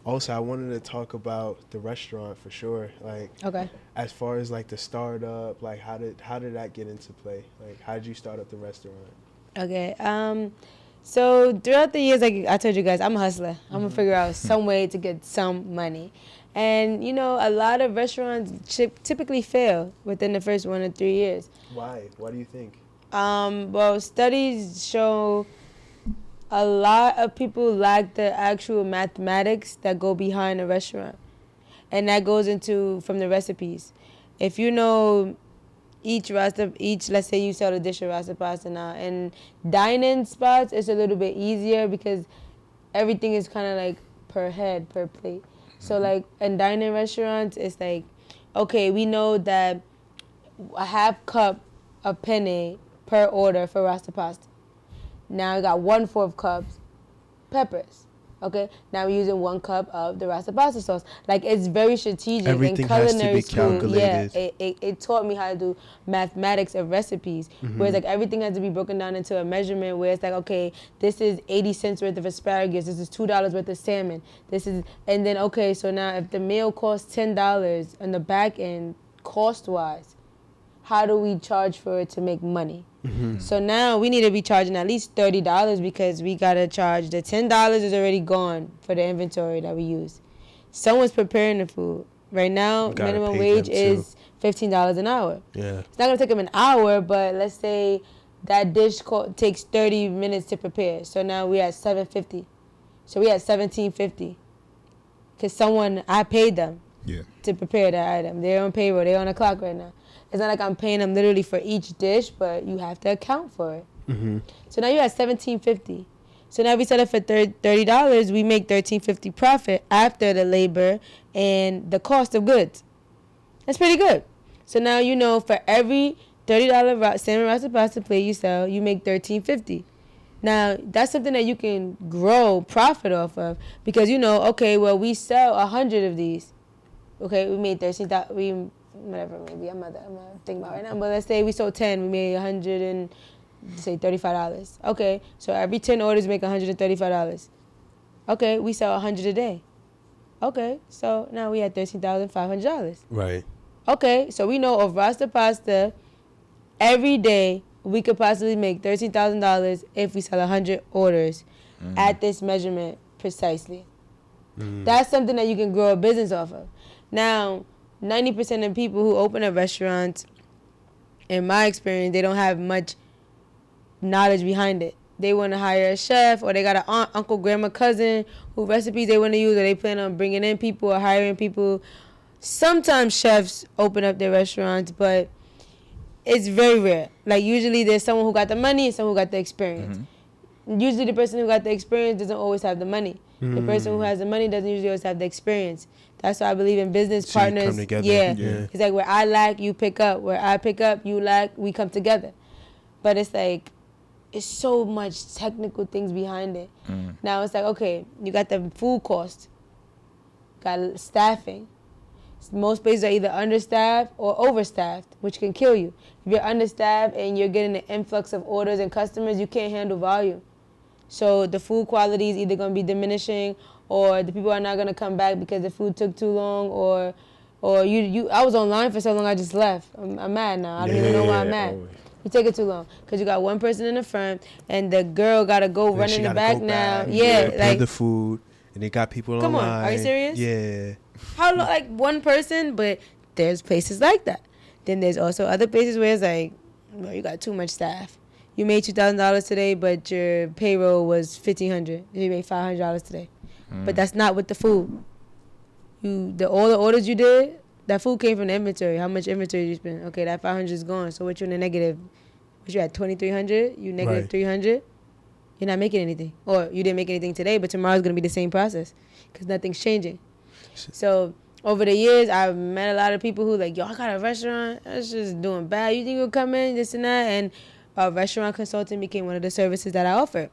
Also, I wanted to talk about the restaurant for sure. Like, Okay. as far as like the startup, like how did that get into play? Like, how did you start up the restaurant? Okay. So throughout the years, like I told you guys, I'm a hustler. I'm gonna figure out some way to get some money, and a lot of restaurants typically fail within the first 1 to 3 years. Why? Why do you think? Well, studies show a lot of people lack the actual mathematics that go behind a restaurant, and that goes into from the recipes. If you know each let's say you sell a dish of rasta pasta now, and dine-in spots it's a little bit easier because everything is kind of like per head, per plate. So like in dine-in restaurants, it's like, okay, we know that a half cup of penne per order for rasta pasta. Now we got 1/4 cups peppers. Okay, now we're using 1 cup of the rasta pasta sauce. Like, it's very strategic. Everything in culinary has to be calculated. School, it taught me how to do mathematics of recipes. Whereas like everything has to be broken down into a measurement where it's like, okay, this is 80 cents worth of asparagus, this is $2 worth of salmon, and then okay, so now if the meal costs $10 on the back end cost wise, how do we charge for it to make money? So now we need to be charging at least $30 because we got to charge the $10 is already gone for the inventory that we use. Someone's preparing the food. Right now, minimum wage is $15 an hour. Yeah. It's not going to take them an hour, but let's say that dish takes 30 minutes to prepare. So now we at $7.50. So we at $17.50 because I paid them to prepare that item. They're on payroll. They're on the clock right now. It's not like I'm paying them literally for each dish, but you have to account for it. So now you're at $17.50. So now we sell it for $30. We make $13.50 profit after the labor and the cost of goods. That's pretty good. So now for every $30 salmon rasta pasta plate you sell, you make $13.50. Now that's something that you can grow profit off of because okay, well we sell 100 of these. Okay, we made $13,000. Whatever, maybe I'm not thinking about right now, but let's say we sold 10, we made $35. Okay, so every 10 orders make $135. Okay, we sell 100 a day. Okay, so now we had $13,500. Right. Okay, so we know of rasta pasta every day we could possibly make $13,000 if we sell 100 orders at this measurement precisely. That's something that you can grow a business off of. Now, 90% of people who open a restaurant, in my experience, they don't have much knowledge behind it. They want to hire a chef, or they got an aunt, uncle, grandma, cousin who recipes they want to use, or they plan on bringing in people or hiring people. Sometimes chefs open up their restaurants, but it's very rare. Like, usually there's someone who got the money and someone who got the experience. Usually the person who got the experience doesn't always have the money. The person who has the money doesn't usually always have the experience. That's why I believe in business partners. Come together. Yeah. It's like where I lack, you pick up. Where I pick up, you lack, we come together. But it's like, it's so much technical things behind it. Now it's like, okay, you got the food cost, got staffing. Most places are either understaffed or overstaffed, which can kill you. If you're understaffed and you're getting an influx of orders and customers, you can't handle volume. So the food quality is either going to be diminishing, or the people are not going to come back because the food took too long, or I was online for so long I just left. I'm mad now. I don't even know why I'm mad. Always. You take it too long because you got one person in the front and the girl got to go run in the back now. Yeah, like the food, and they got people come online. on, are you serious? Yeah. How long? Like one person, but there's places like that. Then there's also other places where it's like, well, you got too much staff. You made $2,000 today, but your payroll was $1,500. You made $500 today, but that's not with the food. All the orders you did, that food came from the inventory. How much inventory did you spend? Okay, that $500 is gone. So what you in the negative? What you at $2,300? You negative $300? You're not making anything, or you didn't make anything today, but tomorrow's gonna be the same process because nothing's changing. So over the years, I've met a lot of people who like, yo, I got a restaurant. That's just doing bad. You think you'll come in, this and that, and a restaurant consultant became one of the services that I offer.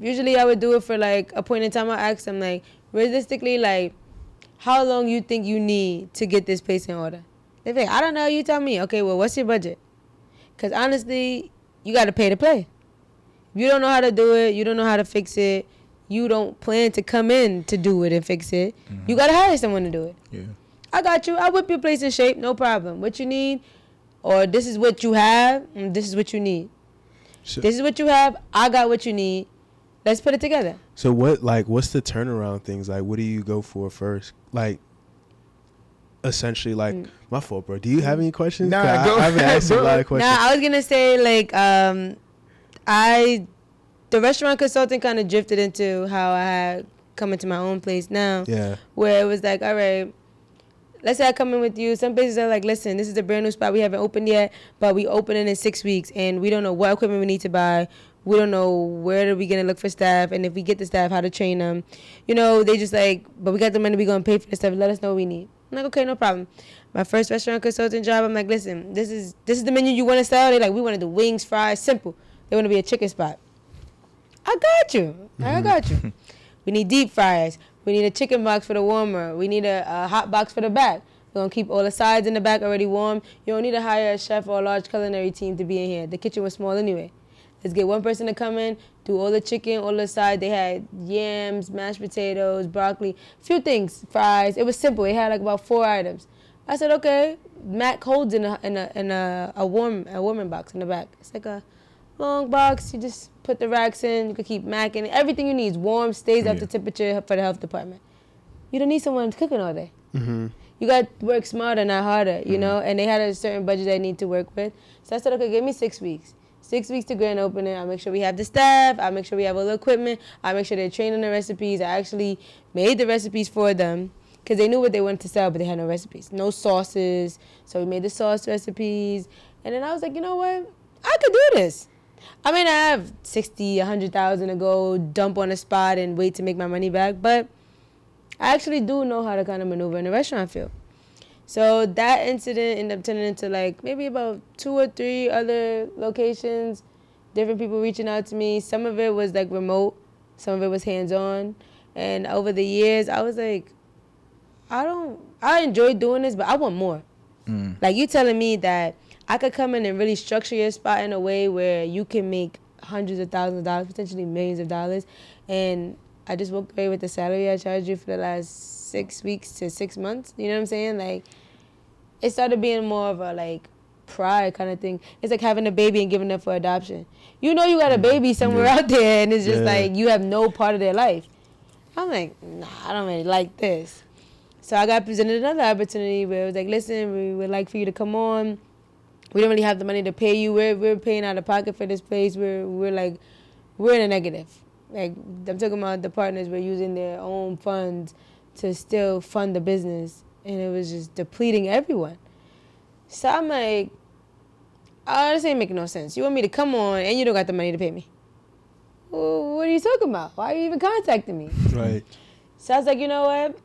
Usually I would do it for like a point in time. I ask them like, realistically, like, how long you think you need to get this place in order? They say, I don't know. You tell me. Okay, well, what's your budget? Because honestly, you got to pay to play. If you don't know how to do it, you don't know how to fix it, you don't plan to come in to do it and fix it. You got to hire someone to do it. Yeah. I got you. I'll whip your place in shape. No problem. What you need, or this is what you have, and this is what you need. So, This is what you have. I got what you need. Let's put it together. so what's the turnaround things? Like, what do you go for first? Like, essentially, like, my fault, bro. Do you have any questions? Nah, 'Cause go I haven't ahead, asked you a bro. lot of questions. Nah, I was gonna say like the restaurant consulting kind of drifted into how I had come into my own place now. Yeah. Where it was like, all right, let's say I come in with you. Some places are like, listen, this is a brand new spot. We haven't opened yet, but we open it in 6 weeks, and we don't know what equipment we need to buy. We don't know where are we going to look for staff, and if we get the staff, how to train them. You know, they just like, but we got the money, we going to pay for the stuff. Let us know what we need. I'm like, okay, no problem. My first restaurant consultant job, I'm like, listen, this is the menu you want to sell. They're like, we want to do wings, fries, simple. They want to be a chicken spot. I got you. I got you. We need deep fries. We need a chicken box for the warmer. We need a hot box for the back. We're going to keep all the sides in the back already warm. You don't need to hire a chef or a large culinary team to be in here. The kitchen was small anyway. Let's get one person to come in, do all the chicken, all the sides. They had yams, mashed potatoes, broccoli, few things, fries. It was simple. It had like about 4 items. I said, okay. Mac holds in a warming box in the back. It's like a long box. You just put the racks in. You can keep Mac in it. Everything you need is warm, stays up to temperature for the health department. You don't need someone cooking all day. Mm-hmm. You got to work smarter, not harder, you know? And they had a certain budget they need to work with. So I said, okay, give me 6 weeks. 6 weeks to grand opening. I'll make sure we have the staff. I'll make sure we have all the equipment. I'll make sure they're trained on the recipes. I actually made the recipes for them because they knew what they wanted to sell, but they had no recipes. No sauces. So we made the sauce recipes. And then I was like, you know what? I could do this. I mean, I have 60, 100,000 to go dump on a spot and wait to make my money back, but I actually do know how to kind of maneuver in the restaurant field. So that incident ended up turning into like maybe about 2 or 3 other locations, different people reaching out to me. Some of it was like remote, some of it was hands-on. And over the years, I was like, I enjoy doing this, but I want more. Like you telling me that I could come in and really structure your spot in a way where you can make hundreds of thousands of dollars, potentially millions of dollars. And I just walked away with the salary I charged you for the last 6 weeks to 6 months. You know what I'm saying? Like, it started being more of a, like, pride kind of thing. It's like having a baby and giving up for adoption. You know you got a baby somewhere out there, and it's just like you have no part of their life. I'm like, nah, I don't really like this. So I got presented another opportunity where it was like, listen, we would like for you to come on. We don't really have the money to pay you. We're paying out of pocket for this place. We're in a negative. Like, I'm talking about the partners were using their own funds to still fund the business, and it was just depleting everyone. So I'm like, oh, this ain't making no sense. You want me to come on, and you don't got the money to pay me. Well, what are you talking about? Why are you even contacting me? Right. So I was like, you know what?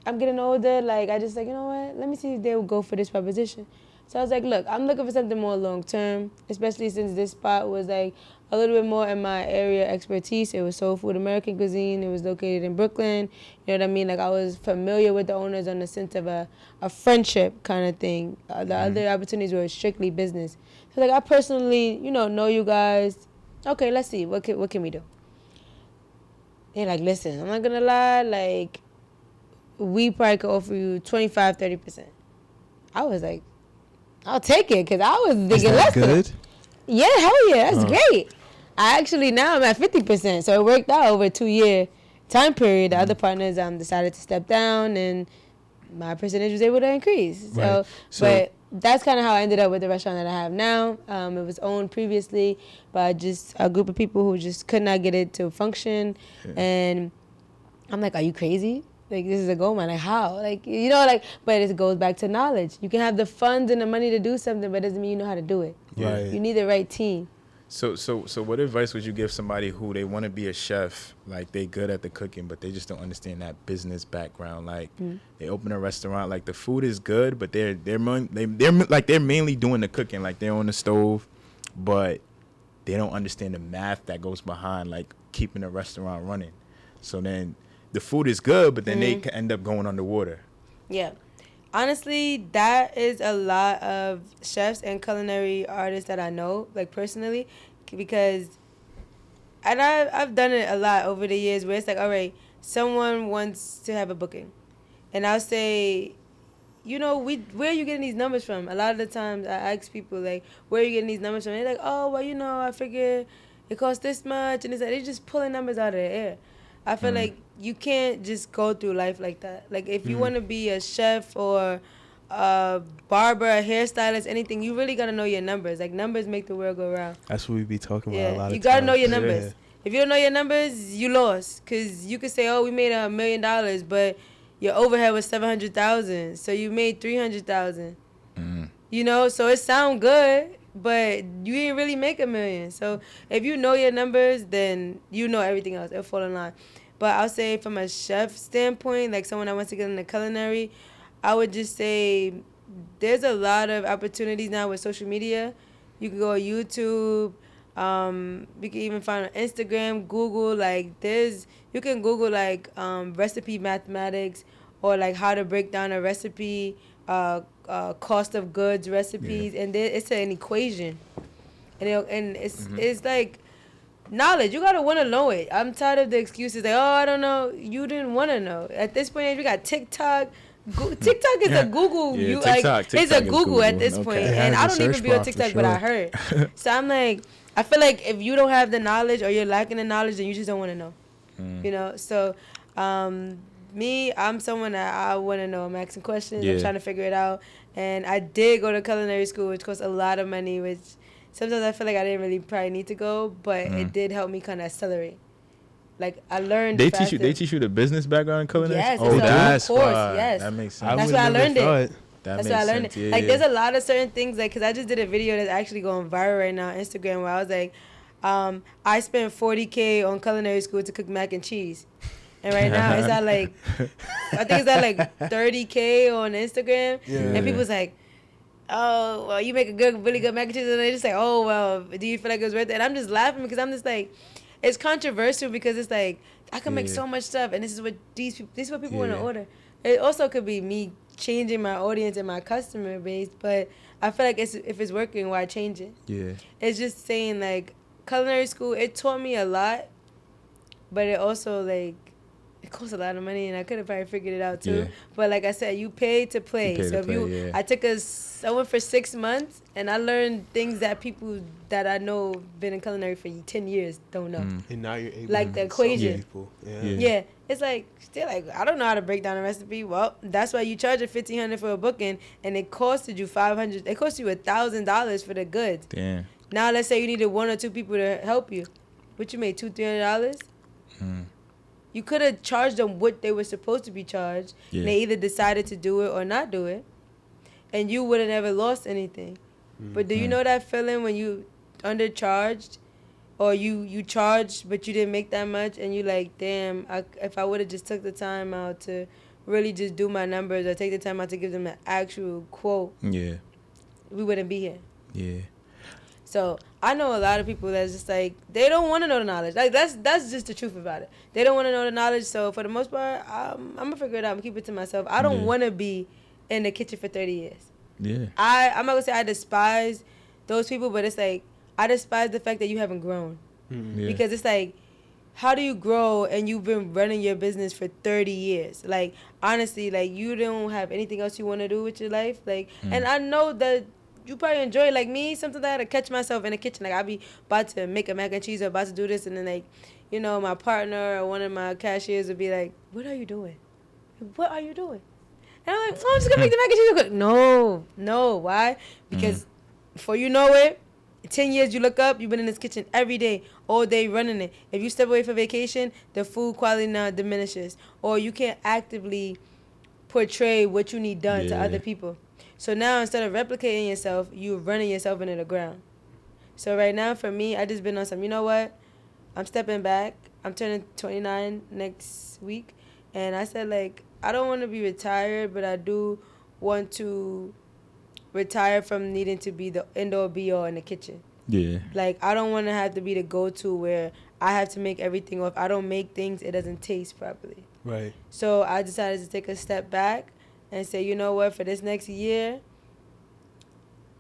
I'm getting older. Like, I just like, you know what? Let me see if they will go for this proposition. So I was like, look, I'm looking for something more long-term, especially since this spot was, like, a little bit more in my area expertise. It was soul food American cuisine. It was located in Brooklyn. You know what I mean? Like, I was familiar with the owners on the sense of a friendship kind of thing. The other opportunities were strictly business. So, like, I personally, know you guys. Okay, let's see. What can we do? They're like, listen, I'm not going to lie. Like, we probably could offer you 25, 30%. I was like, I'll take it, because I was thinking less than that. Yeah, hell yeah, that's great. Now I'm at 50%, so it worked out over a 2-year time period. The other partners decided to step down, and my percentage was able to increase. Right. But that's kind of how I ended up with the restaurant that I have now. It was owned previously by just a group of people who just could not get it to function, and I'm like, are you crazy? Like, this is a gold mine. Like, how? Like, but it goes back to knowledge. You can have the funds and the money to do something, but it doesn't mean you know how to do it. Right. You need the right team. So what advice would you give somebody who they want to be a chef, like they good at the cooking, but they just don't understand that business background? Like, they open a restaurant, like the food is good, but they're mainly doing the cooking, like they're on the stove, but they don't understand the math that goes behind, like, keeping a restaurant running. So then the food is good, but then they end up going underwater. Yeah. Honestly, that is a lot of chefs and culinary artists that I know, like, personally, because and I've done it a lot over the years where it's like, all right, someone wants to have a booking, and I'll say, you know, where are you getting these numbers from? A lot of the times I ask people like, where are you getting these numbers from? And they're like, oh, well, you know, I figure it costs this much, and it's like they're just pulling numbers out of the air. I feel like you can't just go through life like that. Like if you want to be a chef or a barber, a hairstylist, anything, you really gotta know your numbers. Like numbers make the world go round. That's what we be talking about a lot of times. You gotta know your numbers. If you don't know your numbers, you lost. Cause you could say, oh, we made $1 million, but your overhead was 700,000, so you made 300,000. You know, so it sound good, but you didn't really make $1 million. So if you know your numbers, then you know everything else. It'll fall in line. But I'll say from a chef standpoint, like someone that wants to get into culinary, I would just say there's a lot of opportunities now with social media. You can go on YouTube. You can even find on Instagram, Google. Like you can Google like recipe mathematics or like how to break down a recipe, cost of goods recipes, and it's an equation, and it's like knowledge. You gotta want to know it. I'm tired of the excuses like, oh, I don't know. You didn't want to know. At this point, we got TikTok. TikTok is a Google. TikTok it's a Google at this point, and I don't even be on TikTok, but I heard. So I'm like, I feel like if you don't have the knowledge or you're lacking the knowledge, then you just don't want to know. You know. So, me, I'm someone that I want to know. I'm asking questions. I'm trying to figure it out, and I did go to culinary school, which cost a lot of money, which sometimes I feel like I didn't really probably need to go, but it did help me kind of accelerate. Like I learned. They teach you the business background in culinary. Yes, that's why. Yes, that makes sense. That's why I learned it. That's why I learned it. Yeah, like there's a lot of certain things, like because I just did a video that's actually going viral right now on Instagram where I was like, I spent $40K on culinary school to cook mac and cheese, and right now it's at like, I think it's at like $30K on Instagram, and people's like, oh, well, you make really good mac and cheese, and they just like, oh, well, do you feel like it was worth it? And I'm just laughing because I'm just like, it's controversial because it's like I can make so much stuff, and this is what people want to order. It also could be me changing my audience and my customer base, but I feel like if it's working, why change it? Yeah, it's just saying like culinary school. It taught me a lot, but it also like it costs a lot of money, and I could have probably figured it out too. But like I said, you pay to play. I took someone for 6 months, and I learned things that people that I know been in culinary for 10 years don't know. And now you're able like to the equation. People. Yeah, it's like still like I don't know how to break down a recipe. Well, that's why you charge it $1,500 for a booking, and it costed you $500. It cost you $1,000 for the goods. Damn. Now let's say you needed 1 or 2 people to help you, but you made $200-$300. You could have charged them what they were supposed to be charged. And they either decided to do it or not do it, and you would have never lost anything. But do you know that feeling when you undercharged, or you charged but you didn't make that much, and you like, damn, if I would have just took the time out to really just do my numbers or take the time out to give them an actual quote, we wouldn't be here. Yeah. So I know a lot of people that's just like, they don't want to know the knowledge. Like that's just the truth about it. They don't want to know the knowledge. So for the most part, I'm gonna figure it out. I'm gonna keep it to myself. I don't want to be in the kitchen for 30 years. Yeah. I'm not gonna say I despise those people, but it's like I despise the fact that you haven't grown. Because it's like, how do you grow and you've been running your business for 30 years? Like honestly, like you don't have anything else you want to do with your life. Like, and I know that you probably enjoy it. Like me, sometimes I had to catch myself in the kitchen. Like I be about to make a mac and cheese or about to do this, and then like, you know, my partner or one of my cashiers would be like, "What are you doing? What are you doing?" And I'm like, "Oh, I'm just gonna make the mac and cheese real quick." No, why? Because before you know it, 10 years you look up, you've been in this kitchen every day, all day running it. If you step away for vacation, the food quality now diminishes, or you can't actively portray what you need done to other people. So now instead of replicating yourself, you're running yourself into the ground. So right now for me, I just been on some, you know what? I'm stepping back. I'm turning 29 next week. And I said, like, I don't want to be retired, but I do want to retire from needing to be the end-all be-all in the kitchen. Yeah. Like, I don't want to have to be the go-to where I have to make everything, or if I don't make things, it doesn't taste properly. Right. So I decided to take a step back and say, you know what, for this next year,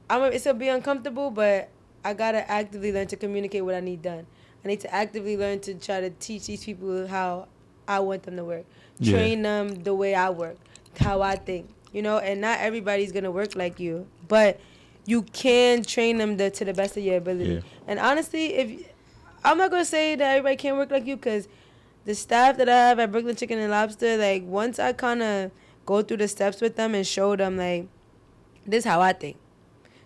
it's going to be uncomfortable, but I got to actively learn to communicate what I need done. I need to actively learn to try to teach these people how I want them to work. Yeah. Train them the way I work, how I think, you know. And not everybody's gonna work like you, but you can train them to the best of your ability. Yeah. And honestly, if I'm not gonna say that everybody can't work like you, because the staff that I have at Brooklyn Chckn and Lbstr, like once I kind of go through the steps with them and show them like this is how I think.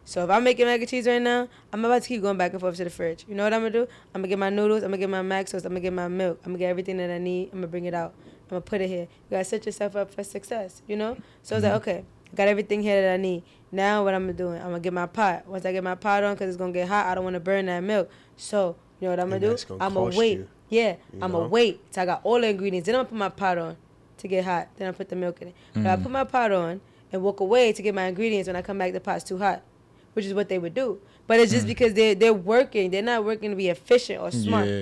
So if I'm making mac and cheese right now, I'm about to keep going back and forth to the fridge. You know what I'm gonna do? I'm gonna get my noodles, I'm gonna get my mac sauce, I'm gonna get my milk, I'm gonna get everything that I need, I'm gonna bring it out. I'm gonna put it here. You gotta set yourself up for success, you know? So it's like, okay, I got everything here that I need. Now what I'm doing, I'm gonna get my pot. Once I get my pot on, because it's gonna get hot, I don't wanna burn that milk. So, you know what I'm gonna do? I'm gonna wait. You, yeah, I'm know? gonna wait till I got all the ingredients. Then I'm gonna put my pot on to get hot. Then I put the milk in it. But I put my pot on and walk away to get my ingredients. When I come back, the pot's too hot, which is what they would do. But it's just because they're working. They're not working to be efficient or smart. Yeah.